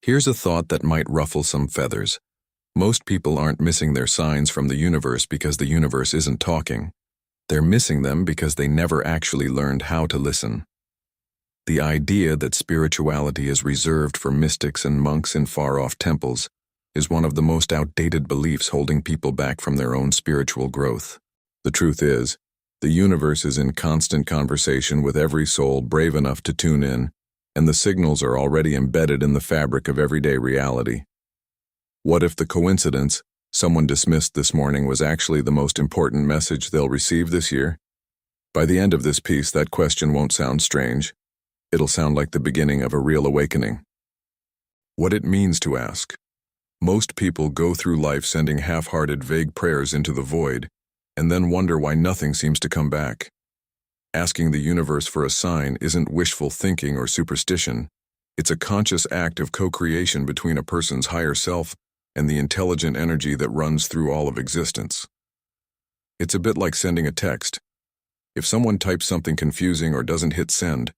Here's a thought that might ruffle some feathers. Most people aren't missing their signs from the universe because the universe isn't talking. They're missing them because they never actually learned how to listen. The idea that spirituality is reserved for mystics and monks in far-off temples is one of the most outdated beliefs holding people back from their own spiritual growth. The truth is, the universe is in constant conversation with every soul brave enough to tune in, and the signals are already embedded in the fabric of everyday reality. What if the coincidence someone dismissed this morning was actually the most important message they'll receive this year? By the end of this piece, that question won't sound strange. It'll sound like the beginning of a real awakening. What it means to ask. Most people go through life sending half-hearted, vague prayers into the void, and then wonder why nothing seems to come back. Asking the universe for a sign isn't wishful thinking or superstition. It's a conscious act of co-creation between a person's higher self and the intelligent energy that runs through all of existence. It's a bit like sending a text. If someone types something confusing or doesn't hit send,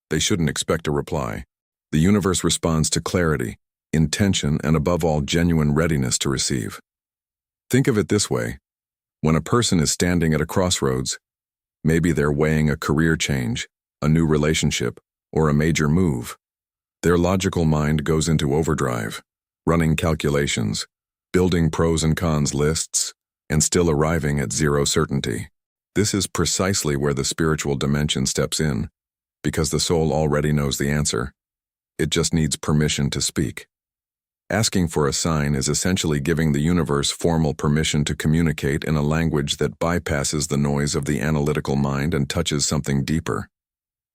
they shouldn't expect a reply. The universe responds to clarity, intention, and above all, genuine readiness to receive. Think of it this way. When a person is standing at a crossroads, maybe they're weighing a career change, a new relationship, or a major move. Their logical mind goes into overdrive, running calculations, building pros and cons lists, and still arriving at zero certainty. This is precisely where the spiritual dimension steps in, because the soul already knows the answer. It just needs permission to speak. Asking for a sign is essentially giving the universe formal permission to communicate in a language that bypasses the noise of the analytical mind and touches something deeper.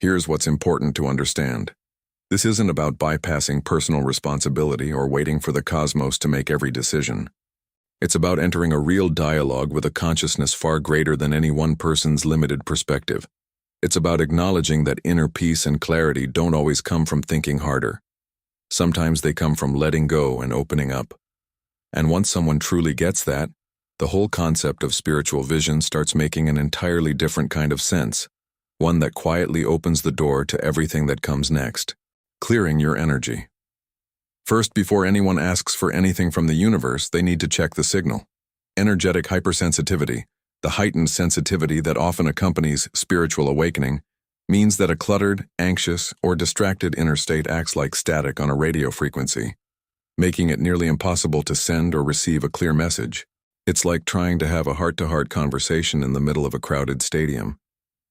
Here's what's important to understand. This isn't about bypassing personal responsibility or waiting for the cosmos to make every decision. It's about entering a real dialogue with a consciousness far greater than any one person's limited perspective. It's about acknowledging that inner peace and clarity don't always come from thinking harder. Sometimes they come from letting go and opening up. And once someone truly gets that, the whole concept of spiritual vision starts making an entirely different kind of sense, one that quietly opens the door to everything that comes next. Clearing your energy. First, before anyone asks for anything from the universe, they need to check the signal. Energetic hypersensitivity, the heightened sensitivity that often accompanies spiritual awakening, means that a cluttered, anxious, or distracted inner state acts like static on a radio frequency, making it nearly impossible to send or receive a clear message. It's like trying to have a heart-to-heart conversation in the middle of a crowded stadium.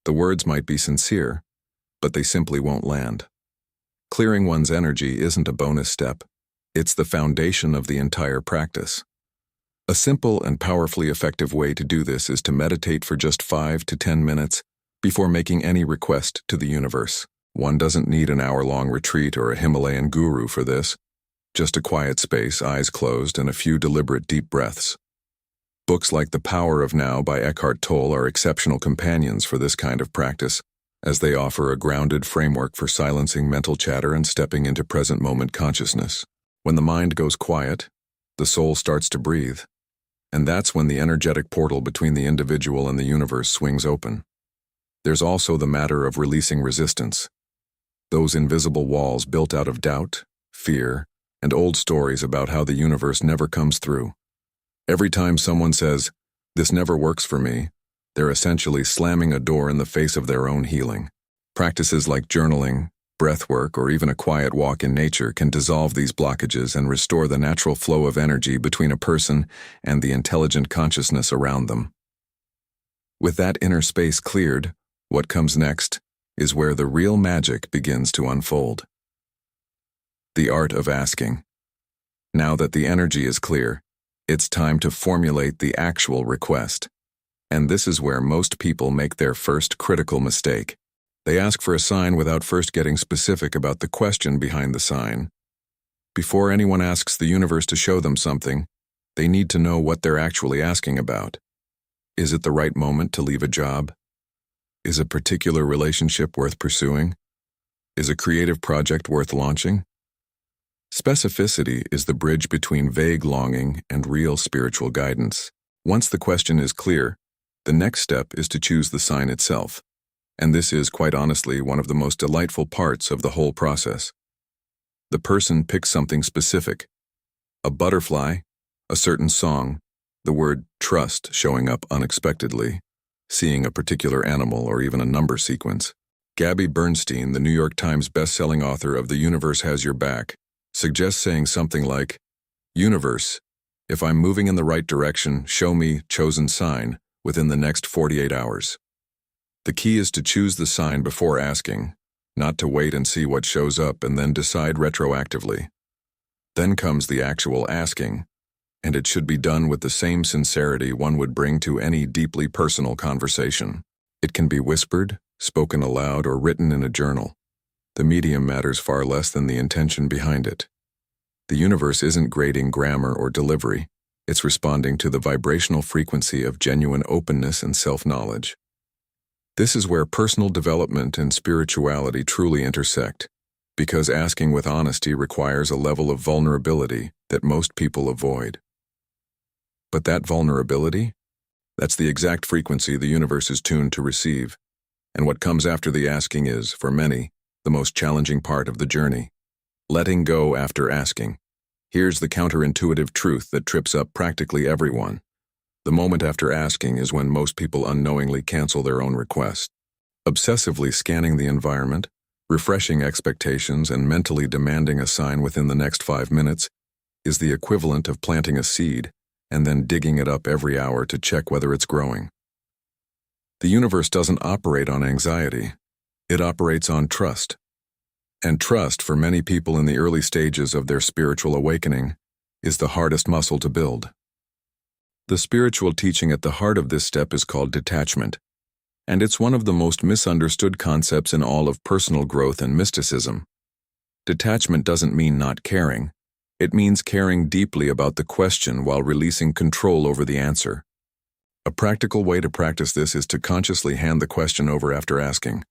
The words might be sincere, but they simply won't land. Clearing one's energy isn't a bonus step. It's the foundation of the entire practice. A simple and powerfully effective way to do this is to meditate for just 5 to 10 minutes before making any request to the universe. One doesn't need an hour-long retreat or a Himalayan guru for this. Just a quiet space, eyes closed, and a few deliberate deep breaths. Books like The Power of Now by Eckhart Tolle are exceptional companions for this kind of practice, as they offer a grounded framework for silencing mental chatter and stepping into present-moment consciousness. When the mind goes quiet, the soul starts to breathe. And that's when the energetic portal between the individual and the universe swings open. There's also the matter of releasing resistance. Those invisible walls built out of doubt, fear, and old stories about how the universe never comes through. Every time someone says, "This never works for me," they're essentially slamming a door in the face of their own healing. Practices like journaling, breathwork, or even a quiet walk in nature can dissolve these blockages and restore the natural flow of energy between a person and the intelligent consciousness around them. With that inner space cleared, what comes next is where the real magic begins to unfold. The art of asking. Now that the energy is clear, it's time to formulate the actual request. And this is where most people make their first critical mistake. They ask for a sign without first getting specific about the question behind the sign. Before anyone asks the universe to show them something, they need to know what they're actually asking about. Is it the right moment to leave a job? Is a particular relationship worth pursuing? Is a creative project worth launching? Specificity is the bridge between vague longing and real spiritual guidance. Once the question is clear, the next step is to choose the sign itself. And this is, quite honestly, one of the most delightful parts of the whole process. the person picks something specific. A butterfly, a certain song, the word trust showing up unexpectedly, seeing a particular animal or even a number sequence. Gabby Bernstein, the New York Times best-selling author of The Universe Has Your Back, suggests saying something like, "Universe, if I'm moving in the right direction, show me chosen sign within the next 48 hours." The key is to choose the sign before asking, not to wait and see what shows up and then decide retroactively. Then comes the actual asking, and it should be done with the same sincerity one would bring to any deeply personal conversation. It can be whispered, spoken aloud, or written in a journal. The medium matters far less than the intention behind it. The universe isn't grading grammar or delivery. It's responding to the vibrational frequency of genuine openness and self-knowledge. This is where personal development and spirituality truly intersect, because asking with honesty requires a level of vulnerability that most people avoid. But that vulnerability? That's the exact frequency the universe is tuned to receive. And what comes after the asking is, for many, the most challenging part of the journey. Letting go after asking. Here's the counterintuitive truth that trips up practically everyone. The moment after asking is when most people unknowingly cancel their own request. Obsessively scanning the environment, refreshing expectations, and mentally demanding a sign within the next 5 minutes is the equivalent of planting a seed and then digging it up every hour to check whether it's growing. The universe doesn't operate on anxiety. It operates on trust. And trust, for many people in the early stages of their spiritual awakening, is the hardest muscle to build. The spiritual teaching at the heart of this step is called detachment, and it's one of the most misunderstood concepts in all of personal growth and mysticism. Detachment doesn't mean not caring. It means caring deeply about the question while releasing control over the answer. A practical way to practice this is to consciously hand the question over after asking.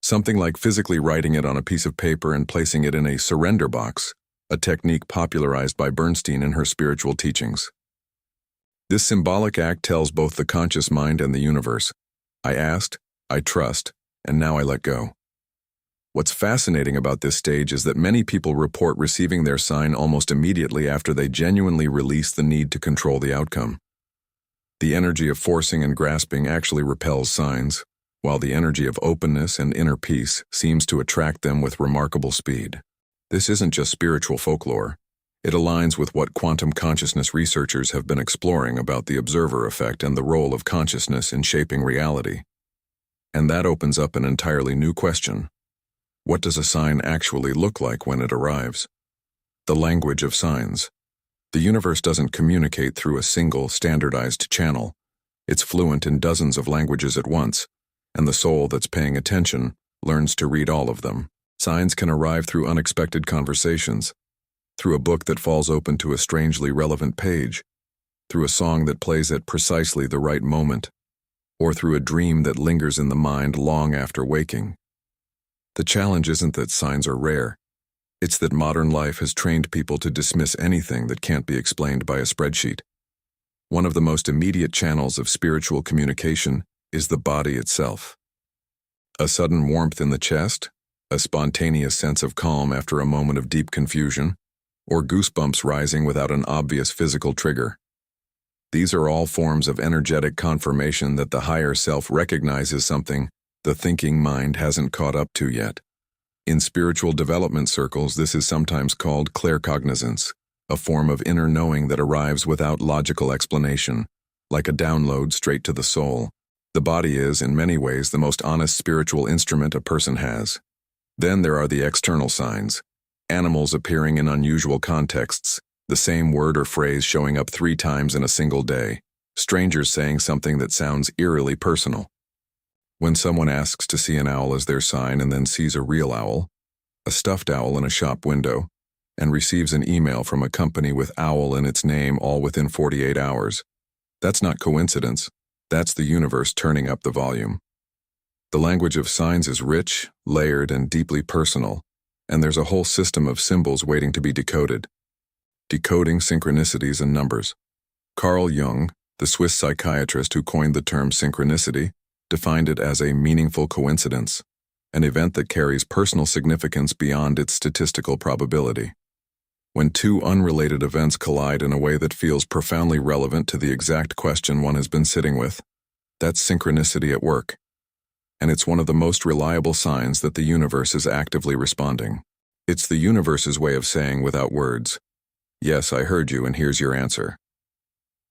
Something like physically writing it on a piece of paper and placing it in a surrender box, a technique popularized by Bernstein in her spiritual teachings. This symbolic act tells both the conscious mind and the universe, I asked, I trust, and now I let go. What's fascinating about this stage is that many people report receiving their sign almost immediately after they genuinely release the need to control the outcome. The energy of forcing and grasping actually repels signs, while the energy of openness and inner peace seems to attract them with remarkable speed. This isn't just spiritual folklore. It aligns with what quantum consciousness researchers have been exploring about the observer effect and the role of consciousness in shaping reality. And that opens up an entirely new question. What does a sign actually look like when it arrives? The language of signs. The universe doesn't communicate through a single, standardized channel. It's fluent in dozens of languages at once, and the soul that's paying attention learns to read all of them. Signs can arrive through unexpected conversations, through a book that falls open to a strangely relevant page, through a song that plays at precisely the right moment, or through a dream that lingers in the mind long after waking. The challenge isn't that signs are rare. It's that modern life has trained people to dismiss anything that can't be explained by a spreadsheet. One of the most immediate channels of spiritual communication is the body itself. A sudden warmth in the chest, a spontaneous sense of calm after a moment of deep confusion, or goosebumps rising without an obvious physical trigger. These are all forms of energetic confirmation that the higher self recognizes something the thinking mind hasn't caught up to yet. In spiritual development circles, this is sometimes called claircognizance, a form of inner knowing that arrives without logical explanation, like a download straight to the soul. The body is, in many ways, the most honest spiritual instrument a person has. Then there are the external signs. Animals appearing in unusual contexts, the same word or phrase showing up 3 times in a single day, strangers saying something that sounds eerily personal. When someone asks to see an owl as their sign and then sees a real owl, a stuffed owl in a shop window, and receives an email from a company with owl in its name all within 48 hours, that's not coincidence. That's the universe turning up the volume. The language of signs is rich, layered, and deeply personal, and there's a whole system of symbols waiting to be decoded. Decoding synchronicities and numbers. Carl Jung, the Swiss psychiatrist who coined the term synchronicity, defined it as a meaningful coincidence, an event that carries personal significance beyond its statistical probability. When two unrelated events collide in a way that feels profoundly relevant to the exact question one has been sitting with, that's synchronicity at work. And it's one of the most reliable signs that the universe is actively responding. It's the universe's way of saying without words, "Yes, I heard you, and here's your answer."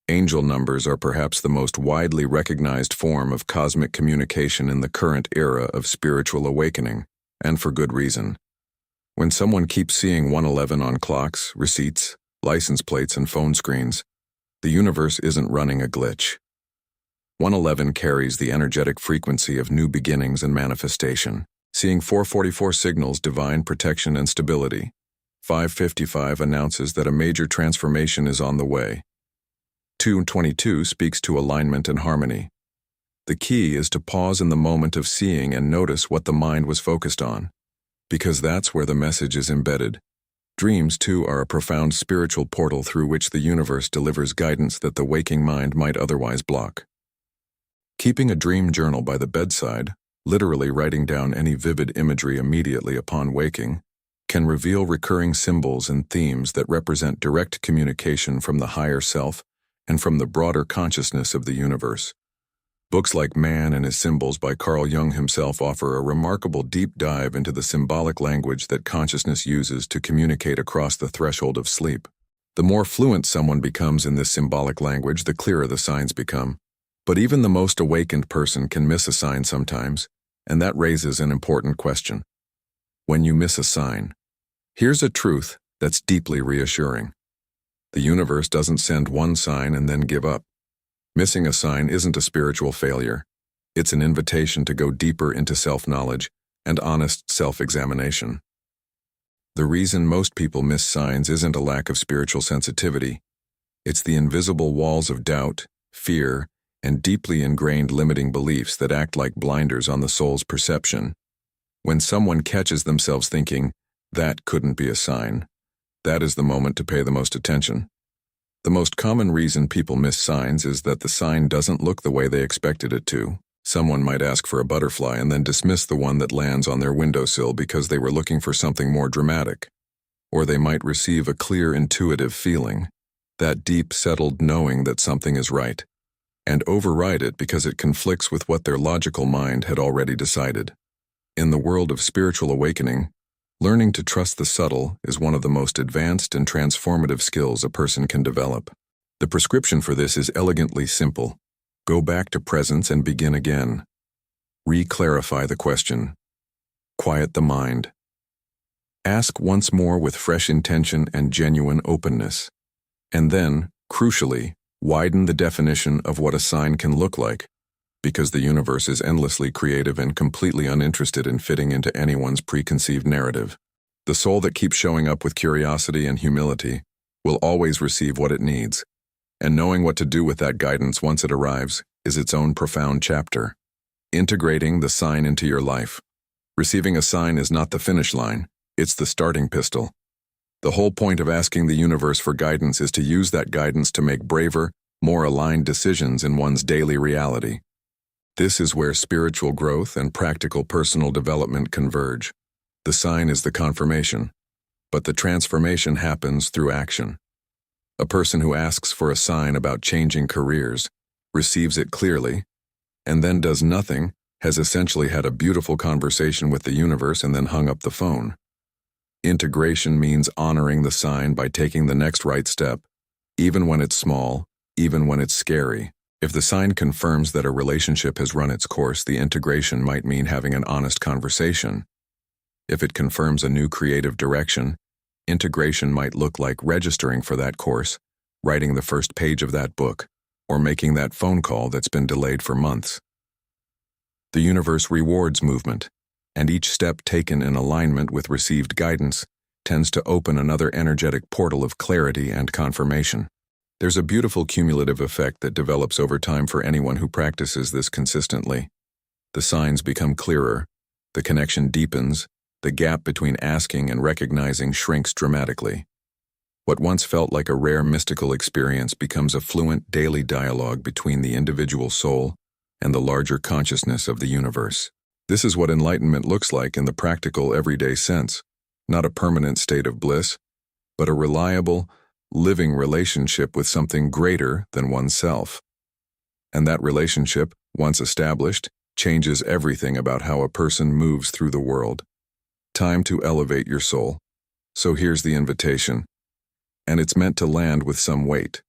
Angel numbers are perhaps the most widely recognized form of cosmic communication in the current era of spiritual awakening, and for good reason. When someone keeps seeing 111 on clocks, receipts, license plates, and phone screens, the universe isn't running a glitch. 111 carries the energetic frequency of new beginnings and manifestation. Seeing 444 signals divine protection and stability. 555 announces that a major transformation is on the way. 222 speaks to alignment and harmony. The key is to pause in the moment of seeing and notice what the mind was focused on, because that's where the message is embedded. Dreams, too, are a profound spiritual portal through which the universe delivers guidance that the waking mind might otherwise block. Keeping a dream journal by the bedside, literally writing down any vivid imagery immediately upon waking, can reveal recurring symbols and themes that represent direct communication from the higher self and from the broader consciousness of the universe. Books like Man and His Symbols by Carl Jung himself offer a remarkable deep dive into the symbolic language that consciousness uses to communicate across the threshold of sleep. The more fluent someone becomes in this symbolic language, the clearer the signs become. But even the most awakened person can miss a sign sometimes, and that raises an important question. When you miss a sign, here's a truth that's deeply reassuring. The universe doesn't send one sign and then give up. Missing a sign isn't a spiritual failure. It's an invitation to go deeper into self-knowledge and honest self-examination. The reason most people miss signs isn't a lack of spiritual sensitivity. It's the invisible walls of doubt, fear, and deeply ingrained limiting beliefs that act like blinders on the soul's perception. When someone catches themselves thinking, "That couldn't be a sign," that is the moment to pay the most attention. The most common reason people miss signs is that the sign doesn't look the way they expected it to. Someone might ask for a butterfly and then dismiss the one that lands on their windowsill because they were looking for something more dramatic. Or they might receive a clear intuitive feeling, that deep settled knowing that something is right, and override it because it conflicts with what their logical mind had already decided. In the world of spiritual awakening, learning to trust the subtle is one of the most advanced and transformative skills a person can develop. The prescription for this is elegantly simple. Go back to presence and begin again. Re-clarify the question. Quiet the mind. Ask once more with fresh intention and genuine openness. And then, crucially, widen the definition of what a sign can look like, because the universe is endlessly creative and completely uninterested in fitting into anyone's preconceived narrative. The soul that keeps showing up with curiosity and humility will always receive what it needs, and knowing what to do with that guidance once it arrives is its own profound chapter. Integrating the sign into your life. Receiving a sign is not the finish line, it's the starting pistol. The whole point of asking the universe for guidance is to use that guidance to make braver, more aligned decisions in one's daily reality. This is where spiritual growth and practical personal development converge. The sign is the confirmation, but the transformation happens through action. A person who asks for a sign about changing careers, receives it clearly, and then does nothing has essentially had a beautiful conversation with the universe and then hung up the phone. Integration means honoring the sign by taking the next right step, even when it's small, even when it's scary. If the sign confirms that a relationship has run its course, the integration might mean having an honest conversation. If it confirms a new creative direction, integration might look like registering for that course, writing the first page of that book, or making that phone call that's been delayed for months. The universe rewards movement, and each step taken in alignment with received guidance tends to open another energetic portal of clarity and confirmation. There's a beautiful cumulative effect that develops over time for anyone who practices this consistently. The signs become clearer, the connection deepens, the gap between asking and recognizing shrinks dramatically. What once felt like a rare mystical experience becomes a fluent daily dialogue between the individual soul and the larger consciousness of the universe. This is what enlightenment looks like in the practical, everyday sense, not a permanent state of bliss, but a reliable, living relationship with something greater than oneself. And that relationship, once established, changes everything about how a person moves through the world. Time to elevate your soul. So here's the invitation. And it's meant to land with some weight.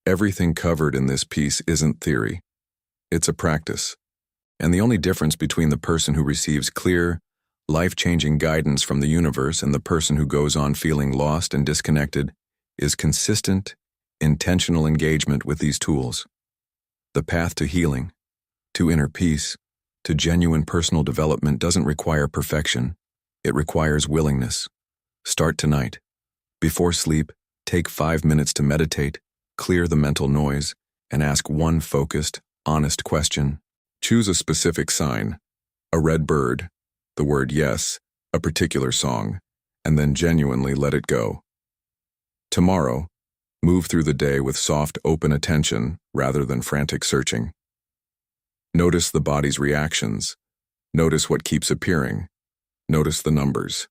Everything covered in this piece isn't theory. It's a practice. And the only difference between the person who receives clear, life-changing guidance from the universe and the person who goes on feeling lost and disconnected is consistent, intentional engagement with these tools. The path to healing, to inner peace, to genuine personal development doesn't require perfection. It requires willingness. Start tonight. Before sleep, take 5 minutes to meditate, clear the mental noise, and ask one focused, honest question. Choose a specific sign, a red bird, the word yes, a particular song, and then genuinely let it go. Tomorrow, move through the day with soft, open attention rather than frantic searching. Notice the body's reactions. Notice what keeps appearing. Notice the numbers.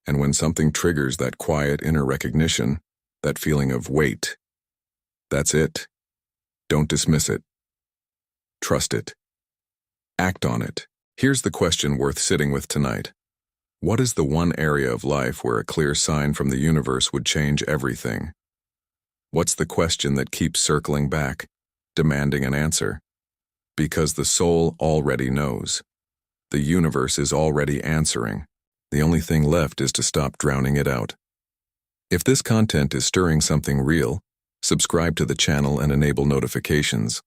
And when something triggers that quiet inner recognition, that feeling of wait, that's it. Don't dismiss it. Trust it. Act on it. Here's the question worth sitting with tonight. What is the one area of life where a clear sign from the universe would change everything? What's the question that keeps circling back, demanding an answer? Because the soul already knows. The universe is already answering. The only thing left is to stop drowning it out. If this content is stirring something real, subscribe to the channel and enable notifications.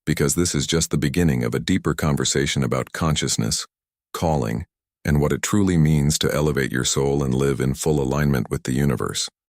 Because this is just the beginning of a deeper conversation about consciousness, calling, and what it truly means to elevate your soul and live in full alignment with the universe.